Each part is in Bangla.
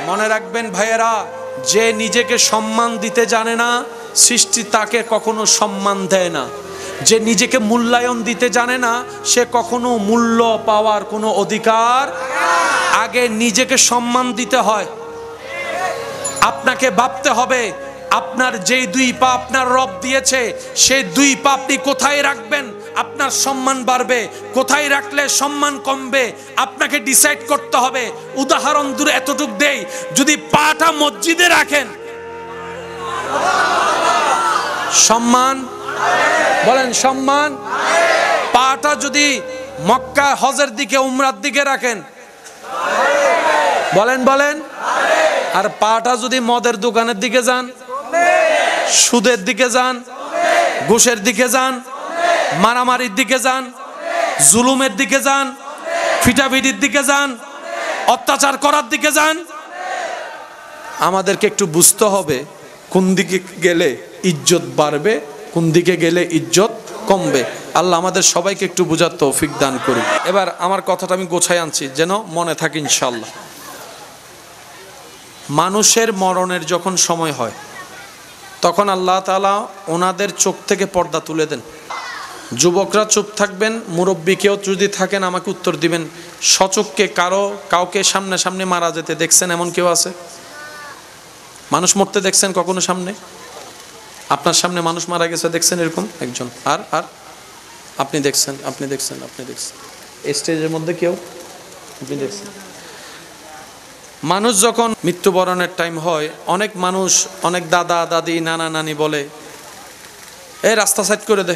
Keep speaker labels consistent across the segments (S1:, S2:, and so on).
S1: মনে রাখবেন ভাইয়েরা, যে নিজেকে সম্মান দিতে জানে না, সৃষ্টি তাকে কখনো সম্মান দেয় না। যে নিজেকে মূল্যায়ন দিতে জানে না, সে কখনো মূল্য পাওয়ার কোনো অধিকার। আগে নিজেকে সম্মান দিতে হয়। আপনাকে ভাবতে হবে আপনার যেই দুই পা আপনার রব দিয়েছে, সেই দুই পা আপনি কোথায় রাখবেন আপনার সম্মান বাড়বে, কোথায় রাখলে সম্মান কমবে, আপনাকে ডিসাইড করতে হবে। উদাহরণ দূরে এতটুক দেই, যদি পাটা মসজিদে রাখেন সম্মান, বলেন সম্মান। পাটা যদি মক্কা হজের দিকে উমরার দিকে রাখেন, বলেন বলেন। আর পাটা যদি মদের দোকানের দিকে যান, সুদের দিকে যান, ঘুষের দিকে যান, মারামারির দিকে যান, জুলুমের দিকে যান, ফিটাফিটির দিকে যান, অত্যাচার করার দিকে যান, আমাদেরকে একটু বুঝতে হবে কোন দিকে গেলে ইজ্জত বাড়বে, কোন দিকে গেলে ইজ্জত কমবে। আল্লাহ আমাদের সবাইকে একটু বোঝার তৌফিক দান করুন। এবার আমার কথাটা আমি গোছায় আনছি যেন মনে থাকে ইনশাআল্লাহ। মানুষের মরণের যখন সময় হয়, তখন আল্লাহ তাআলা ওনাদের চোখ থেকে পর্দা তুলে দেন। যুবকরা চুপ থাকবেন, মুরব্বী কেউ যদি থাকেন আমাকে উত্তর দিবেন। সচক্ষে কাউকে সামনে মারা যেতে দেখছেন এমন কেউ আছে? মানুষ মরতে দেখছেন কখনো সামনে? আপনার সামনে মানুষ মারা গেছে দেখছেন এরকম একজন? আর আপনি দেখছেন স্টেজের মধ্যে কেউ আপনি দেখছেন? মানুষ যখন মৃত্যুবরণের টাইম হয়, অনেক মানুষ, অনেক দাদা দাদি নানা নানি বলে, এই রাস্তা সাইড করে দে।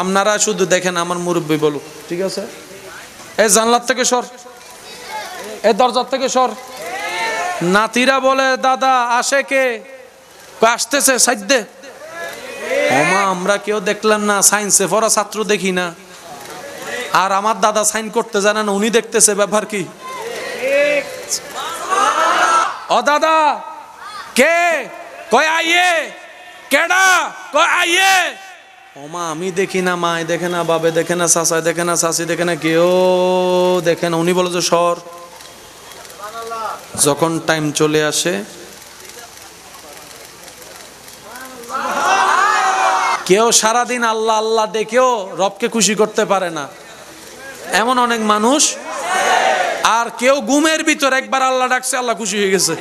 S1: আপনারা শুধু দেখেন, আমার মুরব্বী বলুক ঠিক আছে, এই জানলার থেকে সর, এই দরজার থেকে সর। নাতিরা বলে, দাদা আসে কে? আসতেছে, সাইড দে। ওমা আমরা কেউ দেখলাম না, সায়েন্সে পড়া ছাত্র দেখি না। আর আমার দাদা সাইন করতে জানে না, উনি দেখতেছে, ব্যাপার কি? ও দাদা কে? কয় আইয়ে। কেডা? কয় আইয়ে। ওমা আমি দেখি না, মায় দেখে না, বাবে দেখে না, চাচাই দেখে না, চাচি দেখে না, কেউ দেখে না। উনি বলে যে সর। যখন টাইম চলে আসে, কেউ সারাদিন আল্লাহ আল্লাহ দেখেও রবকে খুশি করতে পারে না, এমন অনেক মানুষ। আর কেউ ঘুমের ভিতর একবার আল্লাহ ডাকছে, আল্লাহ খুশি হয়ে গেছে।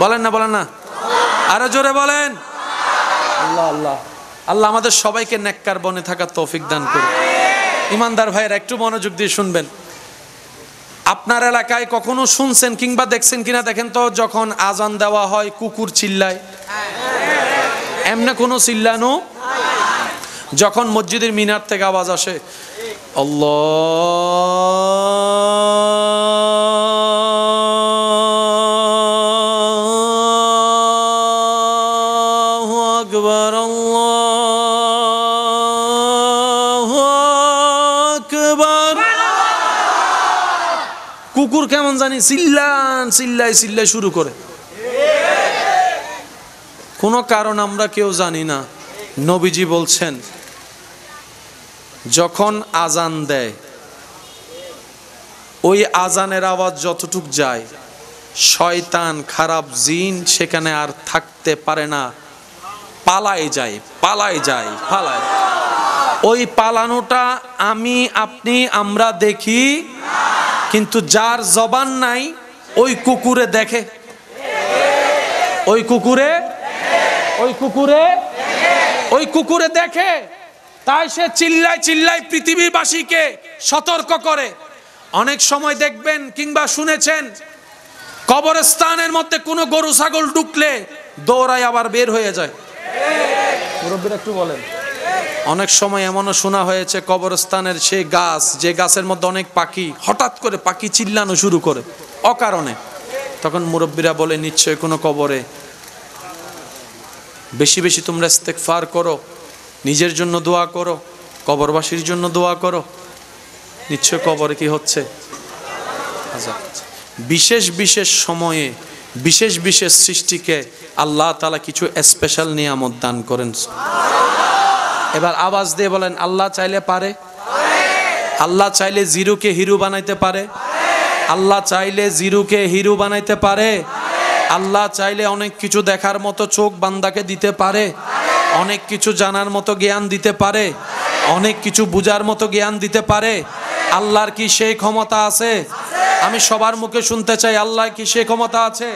S1: বলেন না? আরো জোরে বলেন। আল্লাহ আল্লাহ আল্লাহ আমাদের সবাইকে নেককার বনে থাকার তৌফিক দান করুন। ইমানদার ভাইয়েরা একটু মনোযোগ দিয়ে শুনবেন। আপনার এলাকায় কখনো শুনছেন কিংবা দেখছেন কিনা দেখেন তো, যখন আজান দেওয়া হয় কুকুর চিল্লায়? এমনি কোনো চিল্লানো? যখন মসজিদের মিনার থেকে আওয়াজ আসে, আল্লাহু আকবার, আল্লাহু আকবার, কুকুর কেমন জানি চিল্লাই শুরু করে। কোনো কারণ আমরা কেউ জানি না। নবীজি বলছেন, যখন আজান দেয়, ওই আজানের আওয়াজ যতটুক যায়, শয়তান খারাপ জিন সেখানে আর থাকতে পারে না, পালায় যায়। ওই পালানোটা আমি আপনি আমরা দেখি, কিন্তু যার জবান নাই ওই কুকুরে দেখে, ওই কুকুরে দেখে। তাই সে চিল্লায় পৃথিবীবাসীকে সতর্ক করে। অনেক সময় দেখবেন কিংবা শুনেছেন, কবরস্থানের মধ্যে কোনো গরু ছাগল ঢুকলে দৌড়ায় আবার বের হয়ে যায়। মুরব্বিরা একটু বলেন। অনেক সময় এমনও শোনা হয়েছে, কবরস্থানের সেই গাছ, যে গাছের মধ্যে অনেক পাখি, হঠাৎ করে পাখি চিল্লানো শুরু করে অকারণে। তখন মুরব্বিরা বলে, নিশ্চয় কোনো কবরে। বেশি বেশি তোমরা ইস্তেগফার করো, নিজের জন্য দোয়া করো, কবরবাসীর জন্য দোয়া করো। নিশ্চয় কবরে কি হচ্ছে? বিশেষ বিশেষ সময়ে বিশেষ বিশেষ সৃষ্টিকে আল্লাহ তাআলা কিছু স্পেশাল নিয়ামত দান করেন। এবার আওয়াজ দিয়ে বলেন, আল্লাহ চাইলে পারে? আল্লাহ চাইলে জিরোকে হিরো বানাইতে পারে? আল্লাহ চাইলে জিরোকে হিরো বানাইতে পারে? আল্লাহ চাইলে অনেক কিছু দেখার মতো চোখ বান্দাকে দিতে পারে, অনেক কিছু জানার মতো জ্ঞান দিতে পারে, অনেক কিছু বুঝার মতো জ্ঞান দিতে পারে। আল্লাহর কি সেই ক্ষমতা আছে? আমি সবার মুখে শুনতে চাই, আল্লাহ কি সেই ক্ষমতা আছে?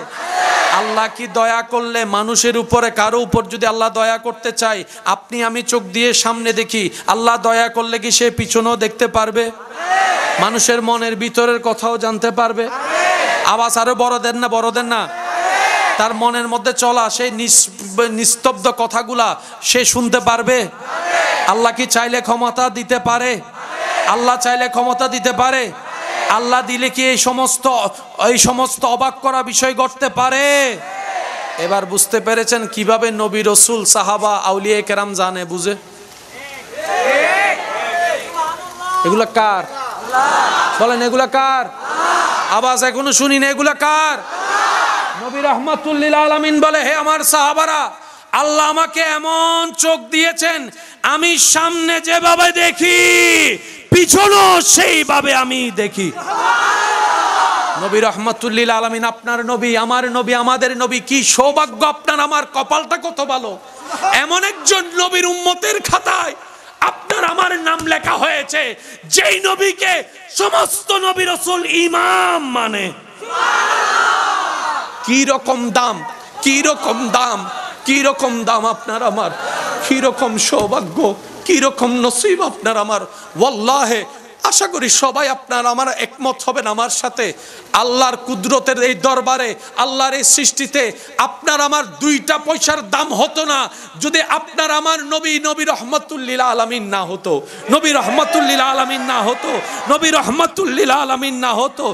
S1: আল্লাহ কি দয়া করলে মানুষের উপরে কারো উপর যদি আল্লাহ দয়া করতে চাই, আপনি আমি চোখ দিয়ে সামনে দেখি, আল্লাহ দয়া করলে কি সে পিছনেও দেখতে পারবে? মানুষের মনের ভিতরের কথাও জানতে পারবে? আওয়াজ আরো বড় দেন না, বড় দেন না। তার মনের মধ্যে চলা সেই নিস্তব্ধ কথাগুলা সে শুনতে পারবে? আল্লাহ কি চাইলে ক্ষমতা দিতে পারে? আল্লাহ চাইলে ক্ষমতা দিতে পারে? আল্লাহ দিলে কি এই সমস্ত অবাক করা বিষয় ঘটতে পারে? এবার বুঝতে পেরেছেন কিভাবে নবী, রসুল, সাহাবা, আউলিয়া কেরাম জানে, বুঝে? এগুলা কার? বলেন, এগুলা কার? আওয়াজ এখনো শুনি না, এগুলা কার? নবী রাহমাতুল লিল আলামিন বলে, হে আমার সাহাবারা, আল্লাহ আমাকে এমন চোখ দিয়েছেন, আমি সামনে যেভাবে দেখি পিছনেও সেইভাবে আমি দেখি। নবী রাহমাতুল লিল আলামিন, আপনার নবী, আমার নবী, আমাদের নবী, কি সৌভাগ্য আপনার, আমার কপালটা কত ভালো। এমন একজন নবীর উম্মতের খাতায় আপনার আমার নাম লেখা হয়েছে, যেই নবীকে সমস্ত নবী রাসূল ইমাম মানে। কি রকম দাম, কি রকম দাম, কি রকম দাম আপনার আমার, কি রকম সৌভাগ্য, কি রকম নসিব আপনার আমার। ওয়াল্লাহে আশা করি সবাই আপনার আমার একমত হবেন আমার সাথে। আল্লাহর কুদরতের এই দরবারে, আল্লাহর এই সৃষ্টিতে আপনার আমার দুইটা পয়সার দাম হতো না যদি আপনার আমার নবী, নবী রহমাতুল লিল আলামিন না হতো, নবী রহমাতুল লিল আলামিন না হতো, নবী রহমাতুল লিল আলামিন না হতো।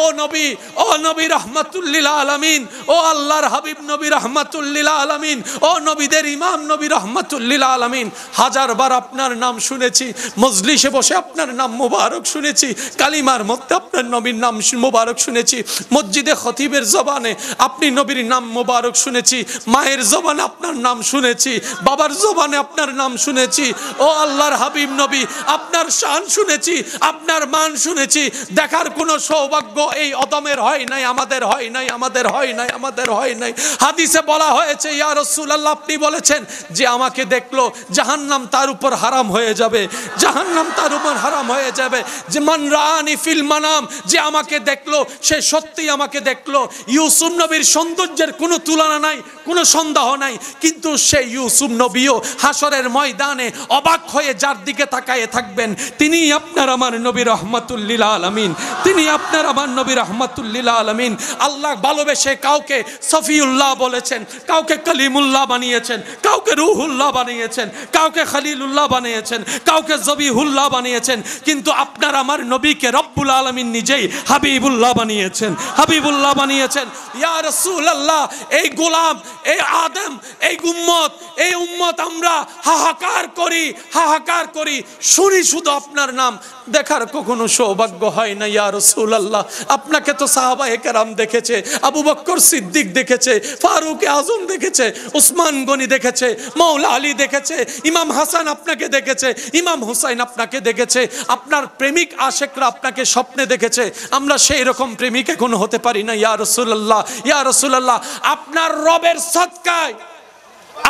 S1: ও নবী, ও নবী রহমাতুল লিল আলামিন, ও আল্লাহর হাবিব নবী রহমাতুল লিল আলামিন, ও নবীদের ইমাম নবী রহমাতুল লিল আলামিন। হাজারবার আপনার নাম শুনেছি, মজলিসে বসে আপনার নাম মুবারক শুনেছি, কালিমার মধ্যে আপনার নবীর নাম মুবারক শুনেছি, মসজিদে খতিবের জবানে আপনি নবীর নাম মুবারক শুনেছি, মায়ের জবানে আপনার নাম শুনেছি, বাবার জবানে আপনার নাম শুনেছি। ও আল্লাহর হাবিব নবী, আপনার শান শুনেছি, আপনার মান শুনেছি। দেখার কোনো সৌভাগ্য এই অদমের হয় নাই, আমাদের হয় নাই, আমাদের হয় নাই, আমাদের হয় নাই। হাদিসে বলা হয়েছে, ইয়া রাসূলুল্লাহ, আপনি বলেছেন যে আমাকে দেখলো জাহান্নাম তার উপর হারাম হয়ে যাবে, জাহান্নাম তার উপর হারাম হয়ে যাবে। যে মান রাআনি ফিল মানাম, যে আমাকে দেখলো সে সত্যিই আমাকে দেখলো। ইউসুফ নবীর সৌন্দর্যের কোনো তুলনা নাই, কোনো সন্দেহ নাই, কিন্তু সেই ইউসুফ নবীও হাসরের ময়দানে অবাক হয়ে যার দিকে তাকায়ে থাকবেন, তিনি আপনার আমার নবী রাহমাতুল লিল আলামিন, তিনি আপনার আমার নবী রাহমাতুল লিল আলামিন। আল্লাহ ভালোবেসে কাউকে সফিউল্লাহ বলেছেন, কাউকে কালিমুল্লাহ বানিয়েছেন, কাউকে রুহুল্লাহ বানিয়েছেন, কাউকে খলিলুল্লাহ বানিয়েছেন, কাউকে জবিহুল্লাহ বানিয়েছেন, কিন্তু আপনার আমার নবীকে রব্বুল আলামিন নিজেই হাবিবুল্লাহ বানিয়েছেন, হাবিবুল্লাহ বানিয়েছেন। ইয়া রাসূলুল্লাহ, এই গোলাম, এই আদম, এই উম্মত আমরা হাহাকার করি, হাহাকার করি, শুনি শুধু আপনার নাম, দেখার কখনো সৌভাগ্য হয় না। ইয়া রাসূলুল্লাহ, আপনাকে তো সাহাবায়ে কেরাম দেখেছে, আবু বকর সিদ্দিক দেখেছে, ফারুক আজম দেখেছে, উসমান গনি দেখেছে, মাওলা আলী দেখেছে, ইমাম হাসান আপনাকে দেখেছে, ইমাম হুসাইন আপনাকে দেখেছে, আপনার প্রেমিক আশেকরা আপনাকে স্বপ্নে দেখেছে। আমরা সেই রকম প্রেমিক এখনো হতে পারি না। ইয়া রাসূলুল্লাহ, ইয়া রাসূলুল্লাহ, আপনার রবের সদকায়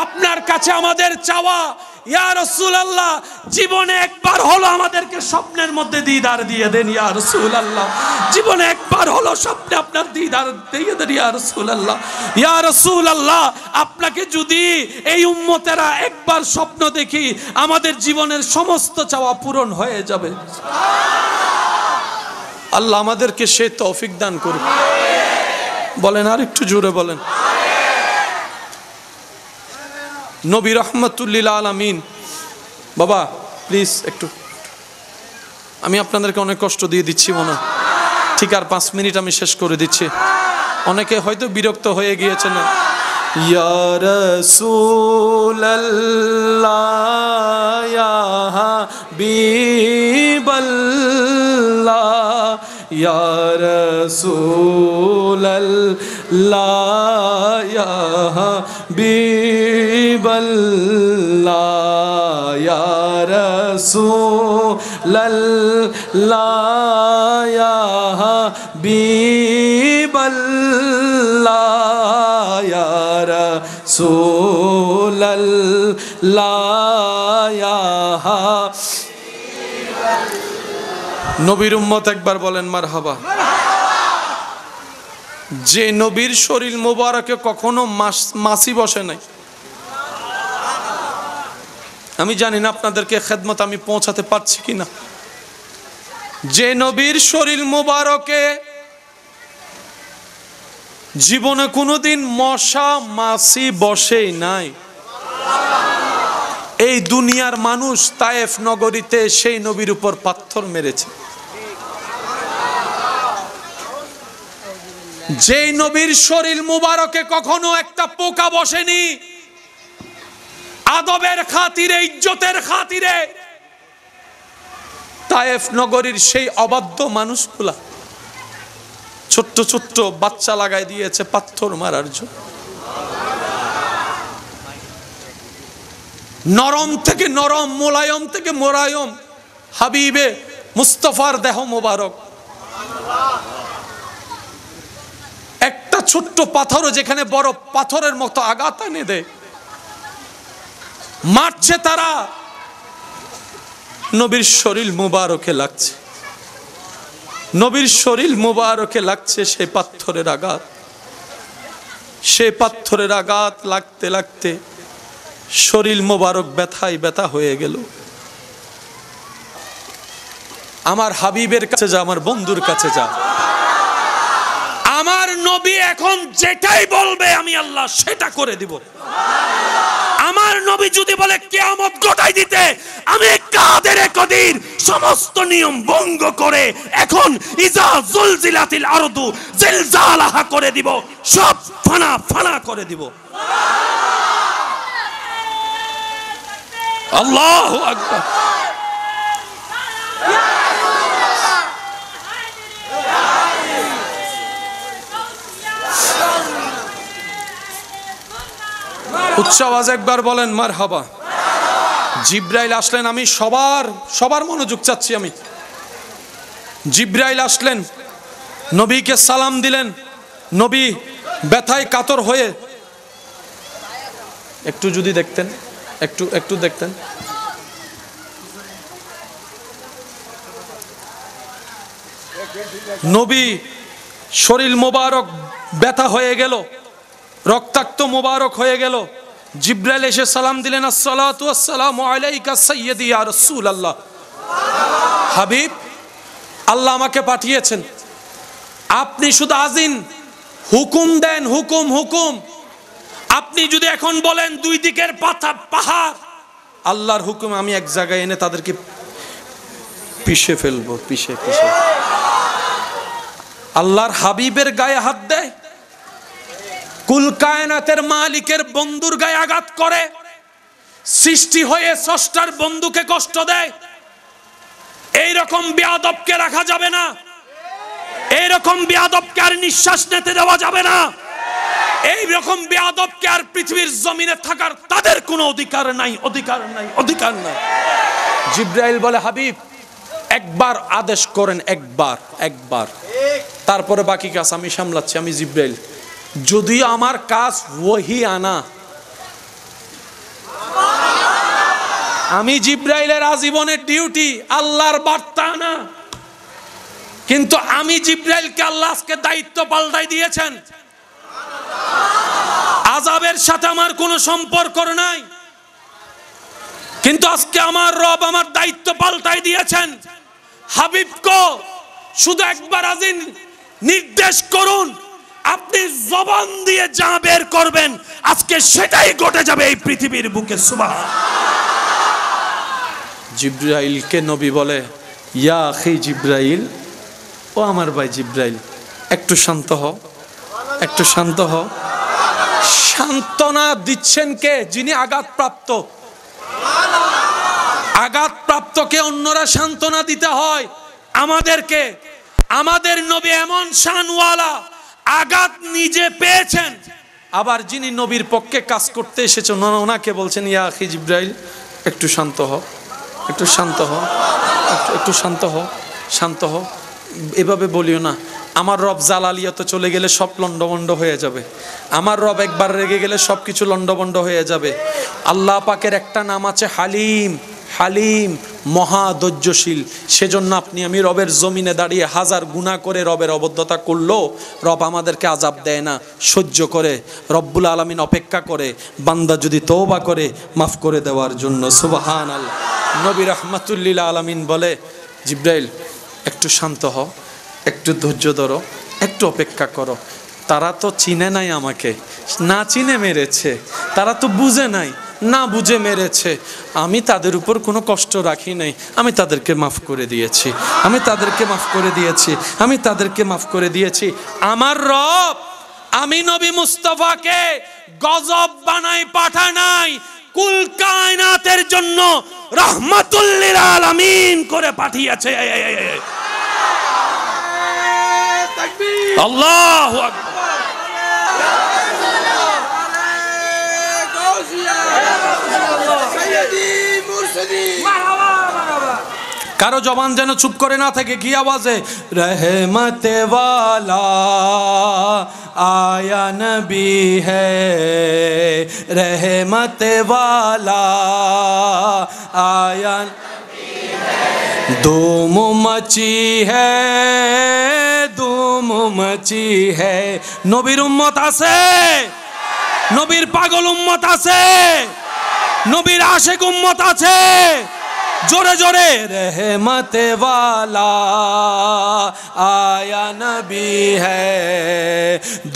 S1: আপনার কাছে আমাদের চাওয়া, ইয়া রাসূলুল্লাহ, জীবনে একবার হলো আমাদেরকে স্বপ্নের মধ্যে দিদার দিয়ে দেন। ইয়া রাসূলুল্লাহ, জীবনে একবার হলো স্বপ্নে আপনার দিদার দিয়ে দেন। ইয়া রাসূলুল্লাহ, ইয়া রাসূলুল্লাহ, আপনাকে যদি এই উম্মতেরা একবার স্বপ্ন দেখি, আমাদের জীবনের সমস্ত চাওয়া পূরণ হয়ে যাবে। আল্লাহ আমাদেরকে সে তৌফিক দান করুন। বলেন, আর একটু জোরে বলেন। নবী রাহমাতুল লিল আলামিন। বাবা প্লিজ একটু, আমি আপনাদেরকে অনেক কষ্ট দিয়ে দিচ্ছি মনে, ঠিক আর 5 মিনিট আমি শেষ করে দিচ্ছি। অনেকে হয়তো বিরক্ত হয়ে গিয়েছে না। ইয়া রাসূলুল্লাহ, ইয়া হাবিবাল্লাহ, ইয়া রাসূলুল্লাহ, ইয়া হাবিবাল্লাহ, ইয়া ইয়া রাসূলাল্লাহ ইয়া হাবিবাল্লাহ ইয়া রাসূলাল্লাহ ইয়া নবীর উম্মত একবার বলেন মারহাবা। যে নবীর শরীর মোবারকে কখনো মাছি বসে নাই। আমি জানি না আপনাদেরকে খেদমত আমি পৌঁছাতে পারছি কিনা। যে নবীর শরীর মোবারকে জীবনে কোনোদিন মশা মাছি বসেই নাই। এই দুনিয়ার মানুষ তায়েফ নগরীতে সেই নবীর উপর পাথর মেরেছে। যেই নবীর শরীর মুবারকে কখনো একটা পোকা বসেনি, আদবের খাতিরে ইজ্জতের খাতিরে তায়েফ নগরীর সেই অবাধ্য মানুষগুলা ছোট্ট ছোট্ট বাচ্চা লাগাই দিয়েছে পাথর মারার জন্য। নরম থেকে নরম, মোলায়ম থেকে মোলায়ম হাবিবে মুস্তাফার দেহ মোবারক, একটা ছোট্ট পাথরও যেখানে বড় পাথরের মতো আঘাত এনে দেয়, মারছে তারা, নবীর শরীর মুবারকে লাগছে, নবীর শরীর মুবারকে লাগছে সেই পাথরের আঘাত। সেই পাথরের আঘাত লাগতে লাগতে শরীর মোবারক ব্যথায় ব্যথা হয়ে গেল। আমার হাবিবের কাছে যা, আমার বন্ধুর কাছে যা, আমার নবী এখন যেটাই বলবে আমি আল্লাহ সেটা করে দিব। আমার নবী যদি বলে কিয়ামত ঘটাই দিতে, আমি কাদের কদির সমস্ত নিয়ম ভঙ্গ করে এখন ইজা জুলজিলাতিল আরদু জিলজালাহা করে দিব, সব ফানা ফানা করে দিব। আল্লাহু আকবার। উচ্চ আওয়াজ একবার বলেন মারহাবা। জিব্রাইল আসলেন, আমি সবার মনোযোগ চাচ্ছি আমি। জিব্রাইল আসলেন, নবীকে সালাম দিলেন। নবী ব্যথায় কাতর হয়ে, একটু যদি দেখতেন, একটু দেখতেন, নবী শরীর মোবারক ব্যথা হয়ে গেল, রক্তাক্ত মোবারক হয়ে গেল। জিব্রাইল এসে সালাম দিলেন, আসসালাতু ওয়াসসালামু আলাইকা সাইয়্যিদি ইয়া রাসূলুল্লাহ। হাবিব, আল্লাহ আমাকে পাঠিয়েছেন, আপনি শুধু আজিন হুকুম দেন, হুকুম হুকুম। আপনি যদি এখন বলেন দুই দিকের পাহাড়, আল্লাহর হুকুম আমি এক জায়গায় এনে তাদেরকে পিষে ফেলবো, পিষে। আল্লাহর হাবিবের গায়ে হাত দেয়, কুল কায়নাতের মালিকের বন্ধুর গায়ে আঘাত করে, সৃষ্টি হয়ে স্রষ্টার বন্ধুকে কষ্ট দেয়। এইরকম বেয়াদবকে রাখা যাবে না, এইরকম বেয়াদবকে আর নিঃশ্বাস নিতে দেওয়া যাবে না, এইরকম বেয়াদবকে আর পৃথিবীর জমিনে থাকার তাদের কোনো অধিকার নাই, অধিকার নাই, অধিকার নাই। জিব্রাইল বলে, হাবিব একবার আদেশ করেন, একবার, তারপরে বাকি কাজ আমি সামলাচ্ছি। আমি জিব্রাইল, যদিও আমার কাজ ওহী আনা, আমি জিব্রাইলের আজীবনের ডিউটি আল্লাহর বার্তা আনা, কিন্তু আমি জিব্রাইলকে আল্লাহ আজকে দায়িত্ব পাল্টাই দিয়েছেন। আযাবের সাথে আমার কোনো সম্পর্ক নাই, কিন্তু আজকে আমার রব আমার দায়িত্ব পাল্টাই দিয়েছেন। হাবিবকে শুধু একবার আজিন নির্দেশ করুন, আপনি জবান দিয়ে যা বের করবেন আজকে সেটাই ঘটে যাবে এই পৃথিবীর বুকে। সুবহান। জিব্রাইলকে নবী বলে, ইয়া আখি জিব্রাইল, ও আমার ভাই জিব্রাইল, একটু শান্ত হও, একটু শান্ত হও। সান্ত্বনা দিচ্ছেন কে? যিনি আঘাতপ্রাপ্ত। আঘাতপ্রাপ্তকে অন্যরা সান্ত্বনা দিতে হয়, আমাদেরকে। আমাদের নবী এমন শানওয়ালা, আঘাত নিজে পেয়েছেন, আবার যিনি নবীর পক্ষে কাজ করতে এসেছেন ওনাকে বলছেন, ইয়া আখি জিব্রাইল, একটু শান্ত হও, একটু শান্ত হও, একটু শান্ত হও, শান্ত হও। এভাবে বলিও না। আমার রব জালালিয়াতে চলে গেলে সব লন্ডভন্ড হয়ে যাবে। আমার রব একবার রেগে গেলে সব কিছু লন্ডভন্ড হয়ে যাবে। আল্লাহ পাকের একটা নাম আছে হালিম, হালিম, মহা ধৈর্যশীল। সেজন্য আপনি আমি রবের জমিনে দাঁড়িয়ে হাজার গুনাহ করে রবের অবদ্ধতা করলেও রব আমাদেরকে আযাব দেয় না, সহ্য করে। রব্বুল আলামিন অপেক্ষা করে বান্দা যদি তওবা করে মাফ করে দেওয়ার জন্য। সুবহানাল্লাহ। নবী রাহমাতুল লিল আলামিন বলে, জিবরাইল একটু শান্ত হও, একটু ধৈর্য ধরো, একটু অপেক্ষা করো। তারা তো চিনে নাই আমাকে, না চিনে মেরেছে। তারা তো বুঝে নাই, না বুঝে মেরেছে। আমি তাদের উপর কোনো কষ্ট রাখি নাই, আমি তাদেরকে মাফ করে দিয়েছি, আমি তাদেরকে মাফ করে দিয়েছি, আমি তাদেরকে মাফ করে দিয়েছি। আমার রব আমি নবী মুস্তাফাকে গজব বানাই পাঠা নাই, কুল কায়নাতের জন্য রাহমাতুল লিল আলামিন করে পাঠিয়েছে। আল্লাহু আকবার। কারো জবান যেন চুপ করে না থাকে। কি আওয়াজে? রহমতে ওয়ালা আয়া নবী হ্যায়, রহমতে ওয়ালা আয়া ধूम मची है, ধूম मची है। নবীর উম্মত আছে, নবীর পাগল উম্মত আছে, নবীর আশিক উম্মত আছে। জোরে জোরে रहमते वाला आया नबी है,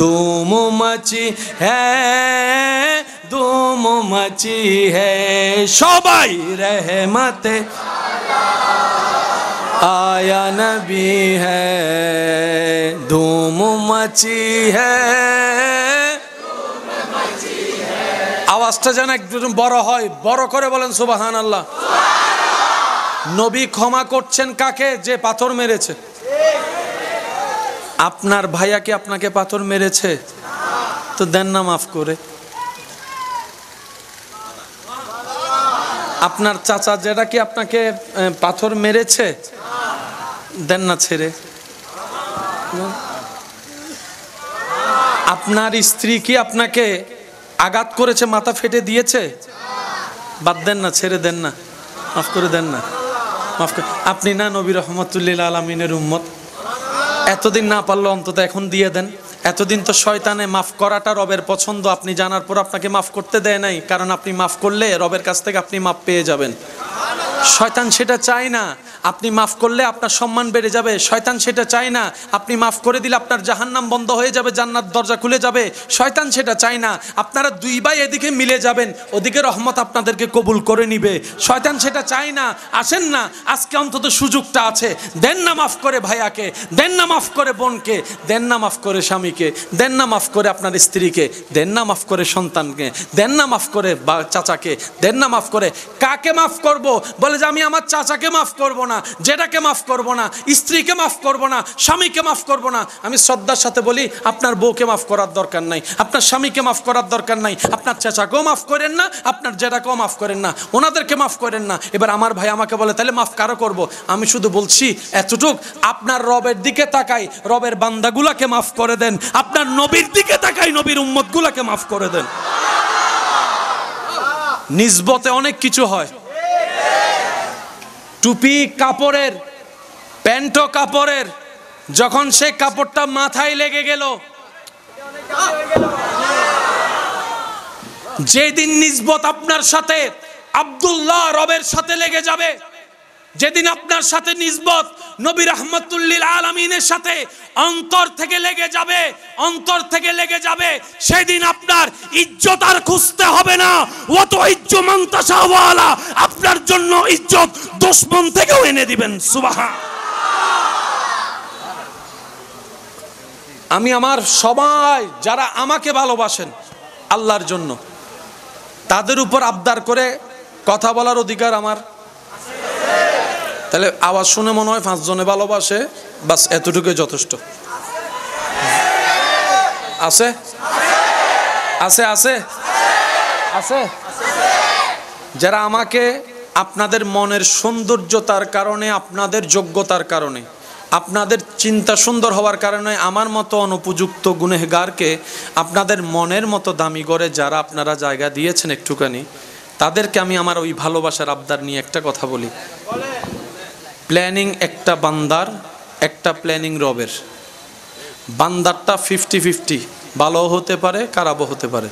S1: धूम मची है, धूम मची है। সবাই रहमते आया नबी है, धूम मची है। আওয়াজটা যেন একটু বড় হয়, বড় করে বলেন সুবহানাল্লাহ। নবী ক্ষমা করছেন কাকে? যে পাথর মেরেছে। আপনার ভাইয়া কি আপনাকে পাথর মেরেছে? তো দেন না মাফ করে। আপনার চাচা যেটা কি আপনাকে পাথর মেরেছে, দেন না ছেড়ে। আপনার স্ত্রী কি আপনাকে আঘাত করেছে, মাথা ফেটে দিয়েছে, বাদ দেন না, ছেড়ে দেন না, মাফ করে দেন না, মাফ করে। আপনি না নবী রাহমাতুল লিল আলামিনের উম্মত, এতদিন না পারলে অন্তত এখন দিয়ে দেন। এতদিন তো শয়তানে মাফ করাটা রবের পছন্দ, আপনি জানার পর আপনাকে মাফ করতে দেয় নাই, কারণ আপনি মাফ করলে রবের কাছ থেকে আপনি মাফ পেয়ে যাবেন। শয়তান সেটা চায় না। আপনি মাফ করলে আপনার সম্মান বেড়ে যাবে। শয়তান সেটা চায় না। আপনি মাফ করে দিলে আপনার জাহান্নাম বন্ধ হয়ে যাবে, জান্নাত দরজা খুলে যাবে। শয়তান সেটা চায় না। আপনারা দুই ভাই এদিকে মিলে যাবেন, ওদিকে রহমত আপনাদেরকে কবুল করে নিবে। শয়তান সেটা চায় না। আসেন না, আজকে অন্তত সুযোগটা আছে। দেন না মাফ করে ভাইয়াকে, দেন না মাফ করে বোনকে, দেন না মাফ করে স্বামীকে, দেন না মাফ করে আপনার স্ত্রীকে, দেন না মাফ করে সন্তানকে, দেন না মাফ করে চাচাকে, দেন না মাফ করে। কাকে মাফ করব? বলে যে আমি আমার চাচাকে মাফ করব না, জেঠাকে মাফ করব না, স্ত্রীকে মাফ করব না, স্বামীকে মাফ করব না। আমি শ্রদ্ধার সাথে বলি, আপনার বউকে মাফ করার দরকার নাই, আপনার স্বামীকে মাফ করার দরকার নাই, আপনার চাচাকেও মাফ করেন না, আপনার জেঠাকেও মাফ করেন না, ওনাদেরকে মাফ করেন না। এবার আমার ভাই আমাকে বলে তাহলে মাফ কারো করব? আমি শুধু বলছি এতটুক, আপনার রবের দিকে তাকাই, রবের বান্দাগুলাকে মাফ করে দেন। আপনার নবীর দিকে তাকাই, নবীর উম্মতগুলাকে মাফ করে দেন। নিসবতে অনেক কিছু হয়। টুপি কাপড়ের, প্যান্টও কাপড়ের, যখন সে কাপড়টা মাথায় লেগে গেল, যেদিন নিসবত আপনার সাথে আব্দুল্লাহ রবের সাথে লেগে যাবে, যেদিন আপনার সাথে নিসবত নবী রাহমাতুল লিল আলামিনের সাথে অন্তর থেকে লেগে যাবে, অন্তর থেকে লেগে যাবে, সেদিন আপনার ইজ্জত আর খুঁজতে হবে না। ওয়াত ইজ্জু মান তাশাওয়ালা, আপনার জন্য ইজ্জত দুশমন থেকেও এনে দিবেন। সুবহান। আমি আমার সবাই যারা আমাকে ভালোবাসেন আল্লাহর জন্য, তাদের উপর আবদার করে কথা বলার অধিকার আমার। তাহলে আওয়াজ শুনে মনে হয় 5 জনে ভালোবাসে, বাস এতটুকুই যথেষ্ট। আছে আছে আছে আছে যারা আমাকে আপনাদের মনের সৌন্দর্যতার কারণে, আপনাদের যোগ্যতার কারণে, আপনাদের চিন্তা সুন্দর হওয়ার কারণে আমার মতো অনুপযুক্ত গুনেহগারকে আপনাদের মনের মতো দামি করে যারা আপনারা জায়গা দিয়েছেন একটুখানি, তাদেরকে আমি আমার ওই ভালোবাসার আবদার নিয়ে একটা কথা বলি। প্ল্যানিং একটা বান্দার, একটা প্ল্যানিং রবের। বান্দারটা 50-50, ভালো হতে পারে, খারাপও হতে পারে,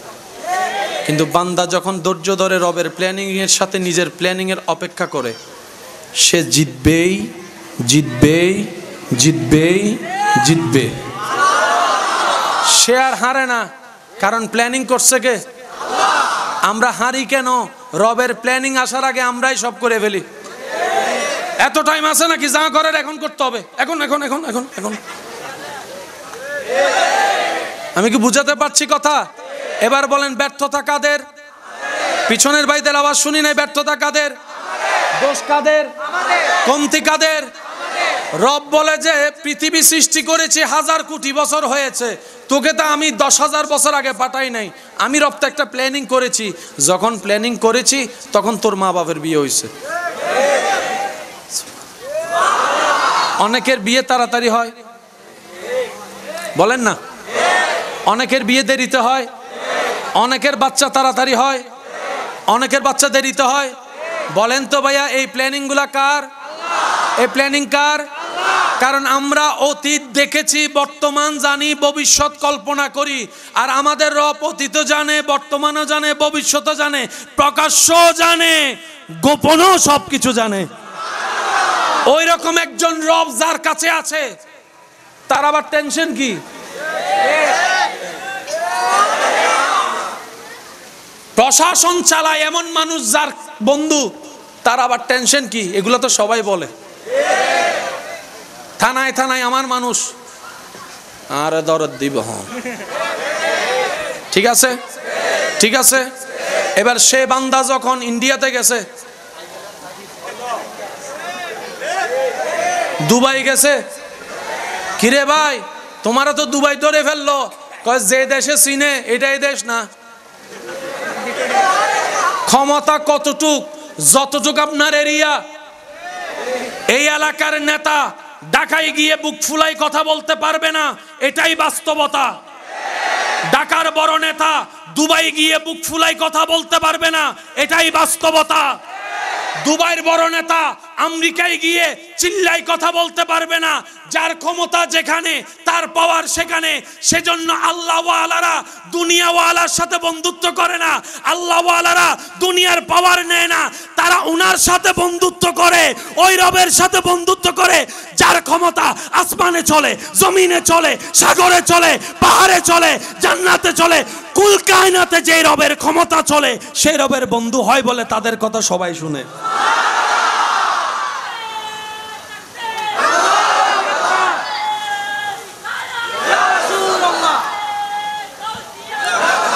S1: কিন্তু বান্দা যখন ধৈর্য ধরে রবের প্ল্যানিংয়ের সাথে নিজের প্ল্যানিংয়ের অপেক্ষা করে, সে জিতবেই জিতবেই জিতবেই জিতবে। সে আর হারে না, কারণ প্ল্যানিং করছে কে? আমরা হারি কেন? রবের প্ল্যানিং আসার আগে আমরাই সব করে ফেলি। এত টাইম আছে নাকি? যা করার এখন করতে হবে, এখন এখন এখন এখন এখন। আমি কি বুঝাতে পারছি কথা? এবার বলেন, ব্যর্থতা কাদের? পিছনের ভাইদের আওয়াজ শুনি নাই। ব্যর্থতা কাদের? দোষ কাদের? কমতি কাদের? রব বলে যে পৃথিবী সৃষ্টি করেছি 1000 কোটি বছর হয়েছে, তোকে তো আমি 10,000 বছর আগে পাঠাই নাই। আমি রব তো একটা প্ল্যানিং করেছি। যখন প্ল্যানিং করেছি তখন তোর মা বাবার বিয়ে হয়েছে। অনেকের বিয়ে তাড়াতাড়ি হয়, বলেন না? অনেকের বিয়ে দেরিতে হয়, অনেকের বাচ্চা তাড়াতাড়ি হয়, অনেকের বাচ্চা দেরিতে হয়। বলেন তো ভাইয়া, এই প্ল্যানিং গুলা কার? এই প্ল্যানিং কার? কারণ আমরা অতীত দেখেছি, বর্তমান জানি, ভবিষ্যৎ কল্পনা করি। আর আমাদের রব অতীত জানে, বর্তমানও জানে, ভবিষ্যৎও জানে, প্রকাশ্য জানে, গোপনও সবকিছু জানে। ওই রকম একজন রব যার কাছে আছে, তার আবার টেনশন কি? প্রশাসন চালায় এমন মানুষ যার বন্ধু, তার আবার টেনশন কি? এগুলো তো সবাই বলে। থানায় থানায় আমার মানুষ, আরে দরদ দিব। হ্যাঁ, ঠিক আছে, ঠিক আছে। এবার সে বান্দা যখন ইন্ডিয়াতে গেছে, দুবাই গেছে, কিরে ভাই তোমারা তো দুবাই ধরে ফেললো। কয় যে দেশে চিনে এটাই দেশ না। ক্ষমতা কতটুক? যতটুক আপনার এরিয়া। এই এলাকার নেতা ঢাকায় গিয়ে বুক ফুলাই কথা বলতে পারবে না, এটাই বাস্তবতা। ঢাকার বড় নেতা দুবাই গিয়ে বুক ফুলাই কথা বলতে পারবে না, এটাই বাস্তবতা। দুবাইয়ের বড় নেতা আমেরিকায় গিয়ে চিল্লাই কথা বলতে পারবে না। যার ক্ষমতা যেখানে, তার পাওয়ার সেখানে। সেজন্য আল্লাহওয়ালারা দুনিয়াওয়ালার সাথে বন্ধুত্ব করে না, আল্লাহওয়ালারা দুনিয়ার পাওয়ার নেয় না, তারা উনার সাথে বন্ধুত্ব করে, ওই রবের সাথে বন্ধুত্ব করে যার ক্ষমতা আসমানে চলে, জমিনে চলে, সাগরে চলে, পাহাড়ে চলে, জান্নাতে চলে, কুল কায়নাতে যে রবের ক্ষমতা চলে, সেই রবের বন্ধু হয় বলে তাদের কথা সবাই শুনে।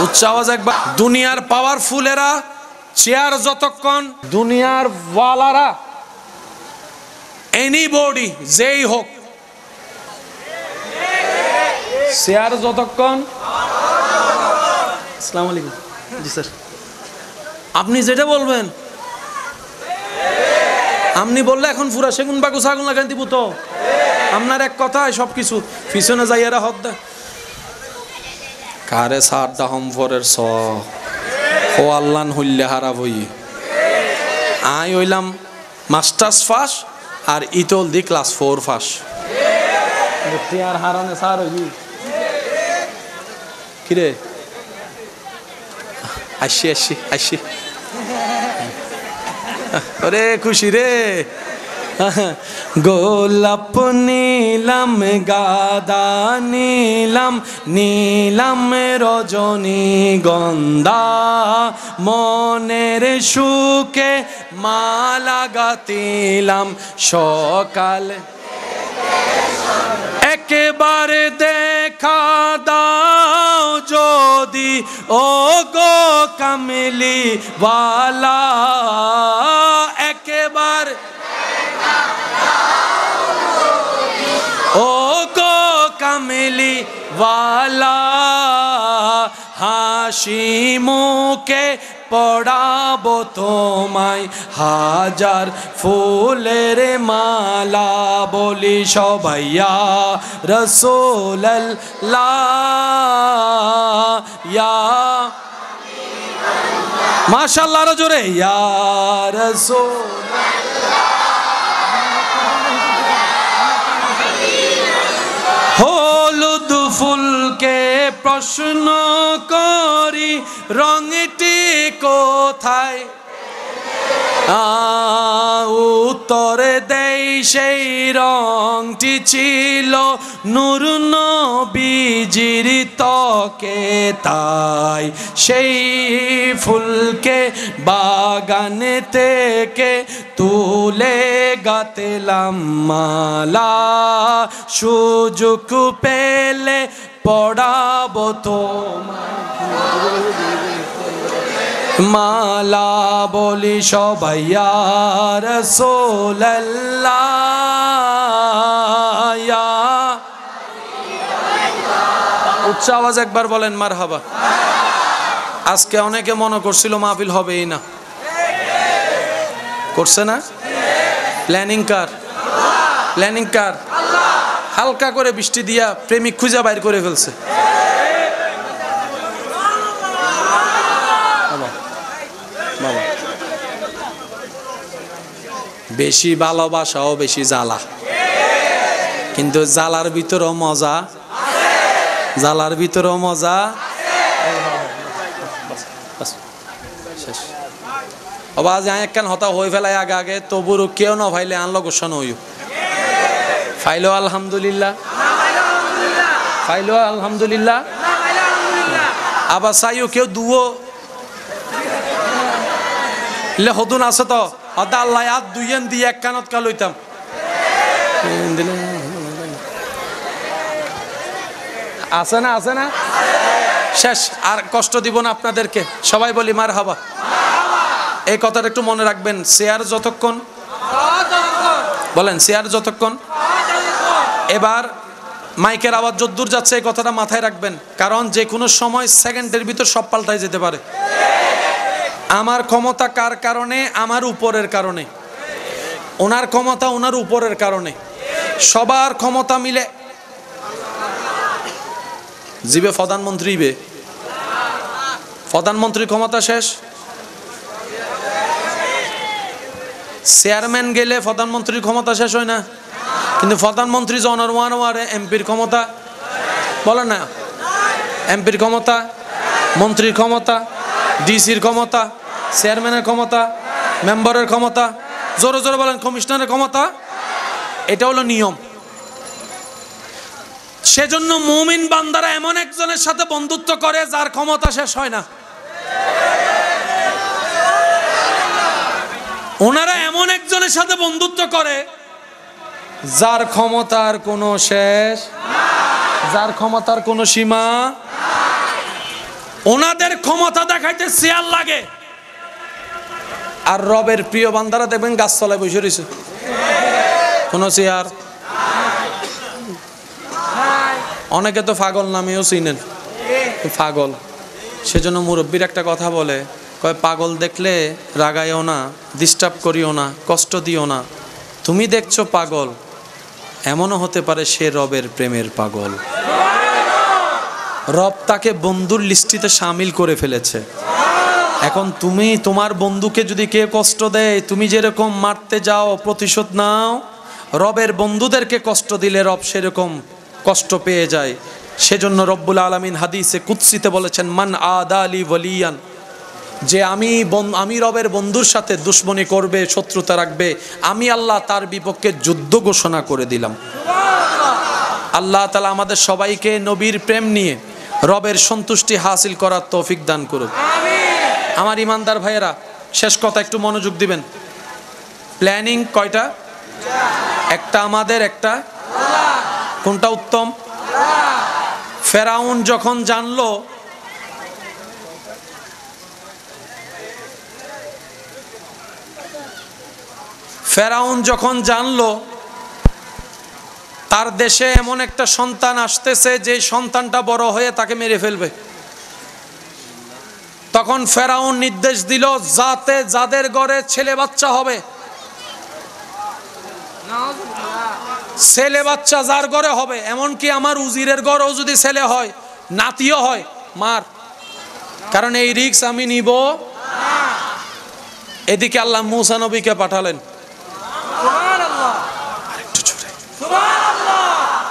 S1: উচ্চ আওয়াজ একবার। দুনিয়ার পাওয়ারফুলেরা চেয়ার যতক্ষণ, দুনিয়ার ওয়ালারা এনিবডি যেই হোক, চেয়ার যতক্ষণ। আসসালামু আলাইকুম। জি স্যার, আপনি যেটা বলবেন। আপনি বললে এখন পুরা সেগুন বাগু ছাগুন লাগান দিব তো। আপনার এক কথায় সবকিছু পিছনে যাইয়ারা হদ দেয়। কারে সার দাহম ফরের স ও আল্লান হইলে হারাব হই। আই হইলাম মাস্টার্স ফাস আর ইতল দি ক্লাস 4 ফাস। আর হারানে সার হই কিরে? আসি আসি আসি, ওরে খুশি রে। গোলাপ নীলাম, গাদা নীলাম, নীলাম রজনী গন্ধা, মনের সুখে মালা গাতিলাম সকাল। একেবারে দেখা দাও যদি ও গো কামলি ওয়ালা, একবার ও গো কামলি ওয়ালা, হাসি মুখে পড়াবো তোমায় হাজার ফুলের মালা, বলি সবাই ইয়া রাসূলুল্লাহ ইয়া মাশাআল্লাহ, আরো জোরে ইয়া রাসূলুল্লাহ। হলুদ ফুলকে প্রশ্ন করি রঙটি কোথায়, উত্তর দেই সেই রংটি ছিল নূর নবীজির ত্বকে, তাই সেই ফুলকে বাগান থেকে তুলে গাঁথলাম মালা, সুযোগ পেলে পড়াবো তোমায় মালা, বলি সবাই ইয়া রাসূলুল্লাহ ইয়া। উচ্চ আওয়াজ একবার বলেন মারহাবা। আজকে অনেকে মনে করছিল মাহফিল হবেই না, করছে না? প্ল্যানিং কার? প্ল্যানিং কার? হালকা করে বৃষ্টি দিয়া প্রেমিক খুঁজা বাইর করে ফেলছে। বেশি ভালোবাসাও বেশি জ্বালা, কিন্তু জ্বালার ভিতরেও মজা, জ্বালার ভিতরেও মজা। আজ একখান হতা হয়ে ফেলায় আগে আগে, তবুরও কেউ না ভাইলে আনলো গোসানো হইও ফাইলো আলহামদুলিল্লাহ, ফাইলো আলহামদুলিল্লাহ। আবার চাইও কেউ দুও হদুন আছে তো হদা আল্লাহ আর দুইয়েন দিয়ে এক কানত কা লইতাম। আছে না? আছে না? শেষ, আর কষ্ট দিব না আপনাদেরকে। সবাই বলি মারহাবা। এই কথাটা একটু মনে রাখবেন, শেয়ার যতক্ষণ বলেন, শেয়ার যতক্ষণ। এবার মাইকের আওয়াজ যদ্দূর যাচ্ছে এই কথাটা মাথায় রাখবেন, কারণ যে কোনো সময় সেকেন্ডের ভিতর সব পাল্টাই যেতে পারে। আমার ক্ষমতা কার কারণে? আমার উপরের কারণে। ওনার ক্ষমতা ওনার উপরের কারণে। সবার ক্ষমতা মিলে জিবে প্রধানমন্ত্রী, প্রধানমন্ত্রীর ক্ষমতা শেষ। চেয়ারম্যান গেলে প্রধানমন্ত্রীর ক্ষমতা শেষ হয় না, কিন্তু প্রধানমন্ত্রী জনওয়ার এমপির ক্ষমতা বলে না, এমপির ক্ষমতা, মন্ত্রীর ক্ষমতা, ডিসির ক্ষমতা, চেয়ারম্যানের ক্ষমতা, মেম্বারের ক্ষমতা, জোরে জোরে বলেন কমিশনারের ক্ষমতা। এটা হলো নিয়ম। সেজন্য মুমিন বান্দারা এমন একজনের সাথে বন্ধুত্ব করে যার ক্ষমতা শেষ হয় না। ওনারা এমন একজনের সাথে বন্ধুত্ব করে যার ক্ষমতার কোনো শেষ, যার ক্ষমতার কোনো সীমা। ওনাদের ক্ষমতা দেখাইতে চেয়ার লাগে, আর রবের প্রিয় বান্দারা দেখবেন গাছ তলায় বসে রয়েছে, কোনো চেয়ার। অনেকে তো পাগল নামেও চিনেন, পাগল। সেজন্য মুরব্বীর একটা কথা বলে, কয় পাগল দেখলে রাগাইও না, ডিস্টার্ব করিও না, কষ্ট দিও না। তুমি দেখছো পাগল, এমনও হতে পারে সে রবের প্রেমের পাগল। রব তাকে বন্ধুর লিস্টিতে শামিল করে ফেলেছে। এখন তুমি তোমার বন্ধুকে যদি কে কষ্ট দেয়, তুমি যেরকম মারতে যাও, প্রতিশোধ নাও, রবের বন্ধুদেরকে কষ্ট দিলে রব সেরকম কষ্ট পেয়ে যায়। সেজন্য রব্বুল আলামিন হাদিসে কুদসিতে বলেছেন, মান আদালি ওয়ালিয়ান, যে আমি রবের বন্ধুর সাথে দুশ্মনী করবে, শত্রুতা রাখবে, আমি আল্লাহ তার বিপক্ষে যুদ্ধ ঘোষণা করে দিলাম। আল্লাহ তাআলা আমাদের সবাইকে নবীর প্রেম নিয়ে রবের সন্তুষ্টি হাসিল করার তৌফিক দান করুক। আমার ইমানদার ভাইয়েরা, শেষ কথা একটু মনোযোগ দিবেন। প্ল্যানিং কয়টা? একটা আমাদের, একটা কোনটা উত্তম? ফেরাউন যখন জানলো তার দেশে এমন একটা সন্তান আসতেছে যে সন্তানটা বড় হয়ে তাকে মেরে ফেলবে, তখন ফেরাউন নির্দেশ দিল, যাতে যাদের ঘরে ছেলে বাচ্চা হবে, ছেলে বাচ্চা যার ঘরে হবে, এমনকি আমার উজিরের ঘরেও যদি ছেলে হয়, নাতিও হয়, মার, কারণ এই রিস্ক আমি নিব। এদিকে আল্লাহ মূসা নবীকে পাঠালেন।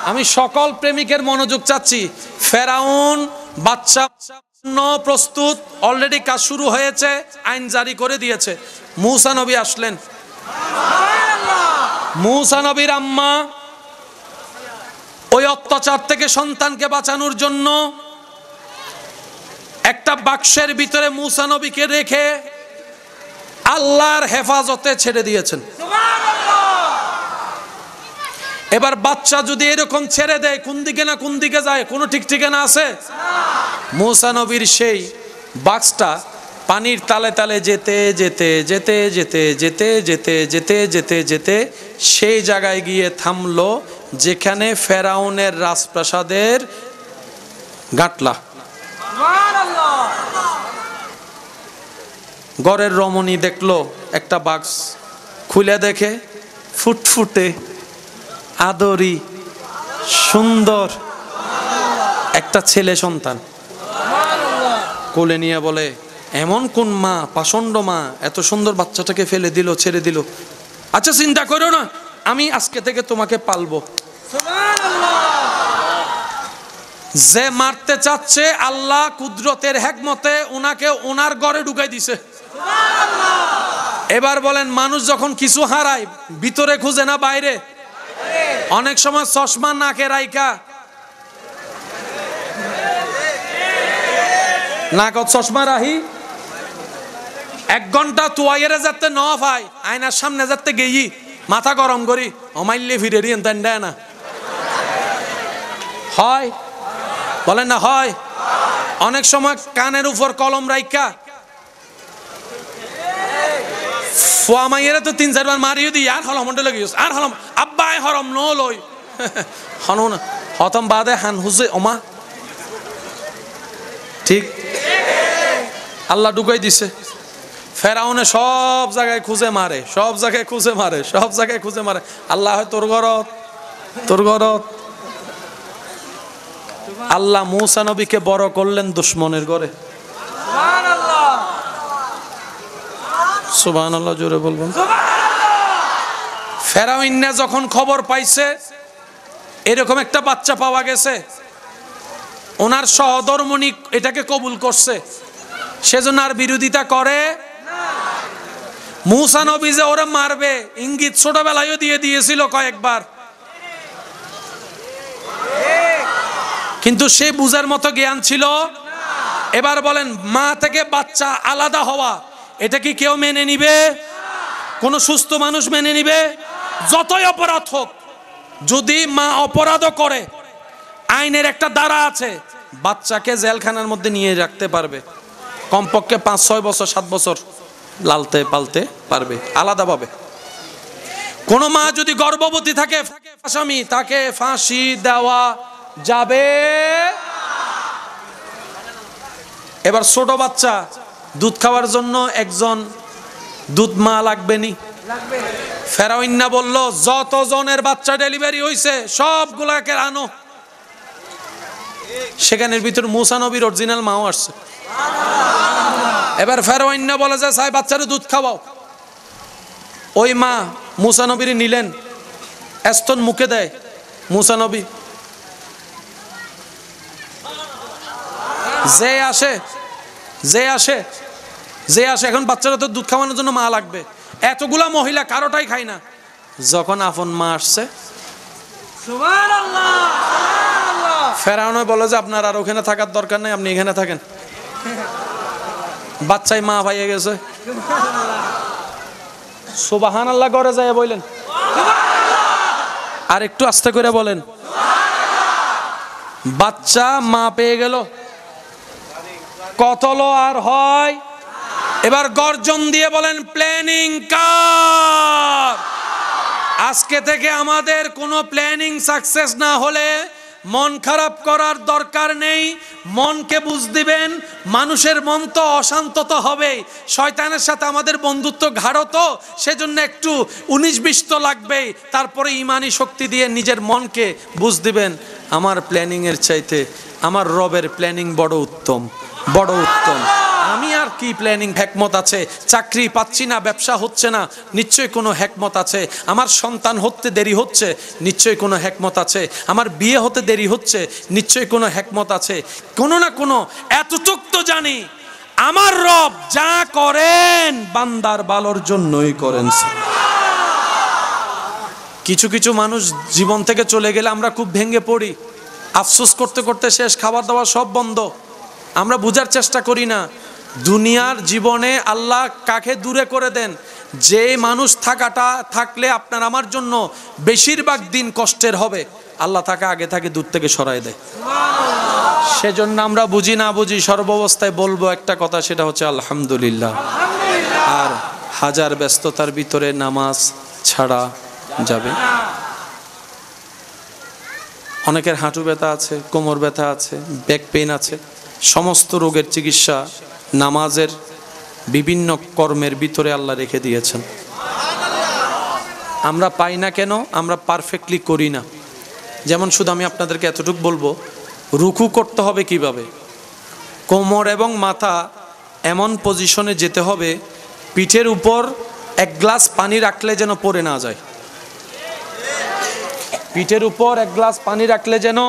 S1: আমি সকল প্রেমিকের মনোযোগ চাচ্ছি। ফেরাউন বাচ্চা প্রস্তুত, অলরেডি কাজ শুরু হয়েছে, আইন জারি করে দিয়েছে। মূসা নবী আসলেন। মূসা নবীর আম্মা ওই অত্যাচার থেকে সন্তানকে বাঁচানোর জন্য একটা বাক্সের ভিতরে মূসা নবীকে রেখে আল্লাহর হেফাজতে ছেড়ে দিয়েছেন। এবার বাচ্চা যদি এরকম ছেড়ে দেয়, কোন দিকে না কোন দিকে যায়, কোনো ঠিক ঠিকানা আছে? মূসা নবীর সেই বাক্সটা পানির তালে তালে যেতে যেতে যেতে যেতে যেতে যেতে যেতে যেতে যেতে সেই জায়গায় গিয়ে থামলো যেখানে ফেরাউনের রাজপ্রাসাদের গাটলা। ঘরের রমণী দেখলো একটা বাক্স, খুলে দেখে ফুটফুটে আদরি সুন্দর একটা ছেলে সন্তান। কোলে নিয়ে বলে, এমন কোন মা, পাষণ্ড মা এত সুন্দর বাচ্চাটাকে ফেলে দিল, ছেড়ে দিল? আচ্ছা চিন্তা করো না, আমি আজকে থেকে তোমাকে পালবো। যে মারতে চাচ্ছে, আল্লাহ কুদরতের হিকমতে ওনাকে ওনার ঘরে ঢুকাই দিছে। এবার বলেন, মানুষ যখন কিছু হারায় ভিতরে খুঁজে না বাইরে? অনেক সময় চশমা নাকে রাইকা, নাকত চশমা রাহি, 1 ঘন্টা তুয়াইরে যাতে ন ভাই, আয়নার সামনে যাতে গেই মাথা গরম করি অমাইলে ফিরে দিন তাই না হয়? বলেন না হয়? অনেক সময় কানের উপর কলম রাইকা ফুয়ামাইয়েরা তো 3-4 বার মারিয়ে দিই, আর হলম মন্ডলে গিয়েছ, আর হলম আব্বাই হরম ন লই হনু না হতম বাদে হান হুজে ওমা। ঠিক আল্লাহ ঢুকাই দিছে। ফেরাউনে সব জায়গায় খুঁজে মারে, সব জায়গায় খুঁজে মারে, সব জায়গায় খুঁজে মারে। আল্লাহ হয় তোর ঘরত, তোর ঘরত। আল্লাহ মূসা নবীকে বড় করলেন দুশ্মনের ঘরে। সুবহানাল্লাহ, জোরে বলবেন। ফেরাউন যখন খবর পাইছে এরকম একটা বাচ্চা পাওয়া গেছে, ওনার সহধর্মণি এটাকে কবুল করছে, সেজন্য আর বিরোধিতা করে মূসা নবী যে ওরা মারবে ইঙ্গিত ছোটবেলায়ও দিয়ে দিয়েছিল কয়েকবার, কিন্তু সে বুঝার মতো জ্ঞান ছিল। এবার বলেন, মা থেকে বাচ্চা আলাদা হওয়া এটা কি কেউ মেনে নিবে? কোন সুস্থ মানুষ মেনে নিবে? যতই অপরাধ হোক, যদি মা অপরাধও করে আইনের একটা ধারা আছে, বাচ্চাকে জেলখানার মধ্যে নিয়ে রাখতে পারবে, কমপক্ষে 5-6 বছর 7 বছর লালতে পালতে পারবে আলাদাভাবে। কোন মা যদি গর্ভবতী থাকে আসামি, তাকে ফাঁসি দেওয়া যাবে। এবার ছোট বাচ্চা দুধ খাওয়ার জন্য একজন দুধ মা লাগবে নি? ফেরাউন বলল, যত জনের বাচ্চা ডেলিভারি হয়েছে সবগুলাকে আনো। সেখানের ভিতর মূসা নবীর অরিজিনাল মাও আসছে। এবার ফেরাউন বলে যে, সাই বাচ্চারে দুধ খাওয়াও। ওই মা মূসা নবীর নিলেন, স্তন মুখে দেয়। মূসা নবী যে আসে যে আসে যে আসে, এখন বাচ্চারা তো দুধ খাওয়ানোর জন্য মা লাগবে। এতগুলা মহিলা কারোটাই খায় না। যখন আপন মা আসছে, ফেরাউন বলে যে, আপনার আর ওখানে থাকার দরকার নেই, আপনি এখানে থাকেন। বাচ্চাই মা পাইয়ে গেছে। সুবহানাল্লাহ করে যায় বললেন, আর একটু আস্তে করে বলেন, বাচ্চা মা পেয়ে গেল। কত লো আর হয়? এবার গর্জন দিয়ে বলেন, প্ল্যানিং কার? আজকে থেকে আমাদের কোনো প্ল্যানিং সাকসেস না হলে মন খারাপ করার দরকার নেই, মনকে বুঝ দিবেন। মানুষের মন তো অশান্ত তো হবেই, শয়তানের সাথে আমাদের বন্ধুত্ব গাঢ়, তো সেজন্য একটু 19-20 তো লাগবেই। তারপরে ইমানি শক্তি দিয়ে নিজের মনকে বুঝ দিবেন, আমার প্ল্যানিংয়ের চাইতে আমার রবের প্ল্যানিং বড় উত্তম, বড় উত্তম। আমি আর কি প্ল্যানিং, হেকমত আছে। চাকরি পাচ্ছি না, ব্যবসা হচ্ছে না, নিশ্চয়ই কোনো হেকমত আছে। আমার সন্তান হতে দেরি হচ্ছে, নিশ্চয়ই কোনো হেকমত আছে। আমার বিয়ে হতে দেরি হচ্ছে, নিশ্চয়ই কোনো হেকমত আছে। কোনো না কোনো, এতটুক তো জানি আমার রব যা করেন বান্দার ভালোর জন্যই করেন। কিছু কিছু মানুষ জীবন থেকে চলে গেলে আমরা খুব ভেঙে পড়ি, আফসোস করতে করতে শেষ, খাবার দাবার সব বন্ধ। আমরা বুঝার চেষ্টা করি না দুনিয়ার জীবনে আল্লাহ কাকে দূরে করে দেন। যে মানুষ থাকলে আপনার আমার জন্য বেশিরভাগ দিন কষ্টের হবে, আল্লাহ তাকে আগে থাকে দূর থেকে সরাই দেয়। সেজন্য আমরা বুঝি না বুঝি সর্বাবস্থায় বলবো একটা কথা, সেটা হচ্ছে আলহামদুলিল্লাহ। আর হাজার ব্যস্ততার ভিতরে নামাজ ছাড়া যাবে। অনেকের হাঁটু ব্যথা আছে, কোমর ব্যথা আছে, ব্যাক পেইন আছে। সমস্ত রোগের চিকিৎসা নামাজের বিভিন্ন কর্মের ভিতরে আল্লাহ রেখে দিয়েছেন। আমরা পাই না কেন? আমরা পারফেক্টলি করি না। যেমন শুধু আমি আপনাদেরকে এতটুকু বলবো, রুকু করতে হবে কিভাবে। কোমর এবং মাথা এমন পজিশনে যেতে হবে, পিঠের উপর এক গ্লাস পানি রাখলে যেন পড়ে না যায়। পিঠের উপর এক গ্লাস পানি রাখলে যেন,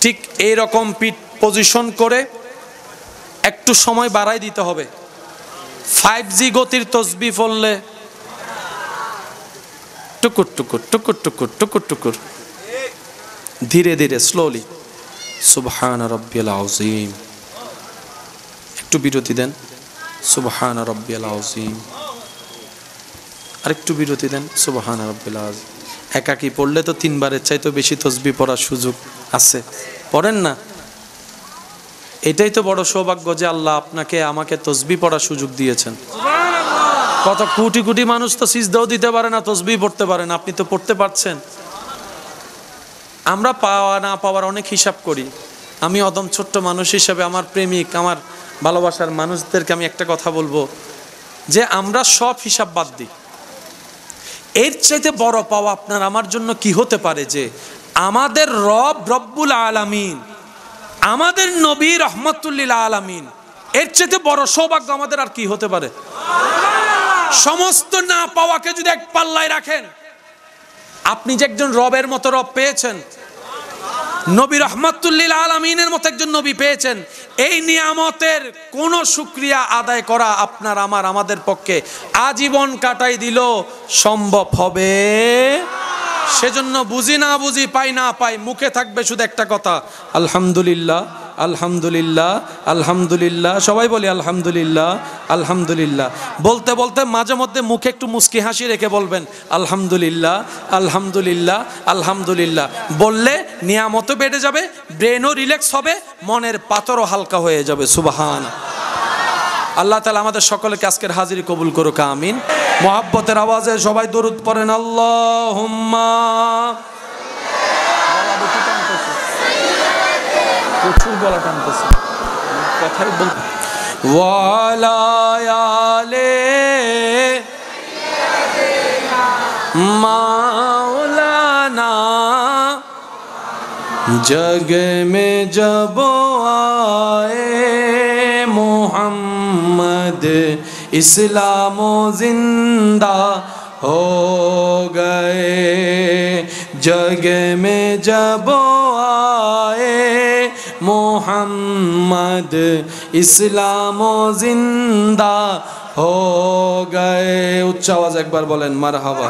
S1: ঠিক এইরকম পিঠ পজিশন করে একটু সময় বাড়াই দিতে হবে। 5G গতির তসবিহ পড়লে টুকুর টুকুর টুকুর টুকুর টুকুর টুকুর, ধীরে ধীরে স্লোলি সুবহান রাব্বিয়াল আযীম। একটু বিরতি দেন, সুবহান রাব্বিয়াল আযীম। আরেকটু বিরতি দেন, সুবহান রাব্বিয়াল আযীম। একাকি পড়লে তো 3 বারের চাইতে বেশি তসবিহ পড়ার সুযোগ আছে, পড়েন না? এটাই তো বড় সৌভাগ্য যে আল্লাহ আপনাকে আমাকে তসবিহ পড়ার সুযোগ দিয়েছেন। কত কোটি কোটি মানুষ তো সিজদাও দিতে পারে না, তসবিহ পড়তে পারে না, আপনি তো পড়তে পারছেন। আমরা পাওয়া না পাওয়ার অনেক হিসাব করি। আমি অদম ছোট্ট মানুষ হিসেবে আমার প্রেমিক, আমার ভালোবাসার মানুষদেরকে আমি একটা কথা বলবো, যে আমরা সব হিসাব বাদ দিই। এর চাইতে বড় পাওয়া আপনার আমার জন্য কি হতে পারে, যে আমাদের রব রব্বুল আলামিন, আমাদের নবী রহমাতুল্লিল আলামিন, এর চাইতে বড় সৌভাগ্য আমাদের আর কি হতে পারে? সমস্ত না পাওয়াকে যদি এক পাল্লায় রাখেন, আপনি যে একজন রবের মতো রব পেয়েছেন, নবী রহমাতুল্লিল আলামিনের মতো একজন নবী পেয়েছেন, এই নিয়ামতের কোন শুকরিয়া আদায় করা আপনার আমাদের পক্ষে আজীবন কাটাই দিল সম্ভব হবে। সেজন্য বুঝি না বুঝি, পাই না পাই, মুখে থাকবে শুধু একটা কথা, আলহামদুলিল্লাহ আলহামদুলিল্লাহ আলহামদুলিল্লাহ। সবাই বলি আলহামদুলিল্লাহ আলহামদুলিল্লাহ। বলতে বলতে মাঝে মধ্যে মুখে একটু মুস্কি হাসি রেখে বলবেন আলহামদুলিল্লাহ আলহামদুলিল্লাহ আলহামদুলিল্লাহ। বললে নিয়ামতও বেড়ে যাবে, ব্রেনও রিল্যাক্স হবে, মনের পাথরও হালকা হয়ে যাবে। সুবহান আল্লাহ তাআলা আমাদের সকলকে আজকের হাজিরি কবুল করুক, আমিন। মুহাব্বতের আওয়াজে সবাই দরুদ পড়েন, আল্লাহুম্মা। প্রচুর গলা টানতেছে, কথাই বল। ওয়ালা আলে মাওলানা जग में जब आए मोहम्मद इस्लाम जिंदा हो गए। जग में जब आए मोहम्मद इस्लाम जिंदा हो गए। उच्च आवाज एक बार बोलें मरहबा।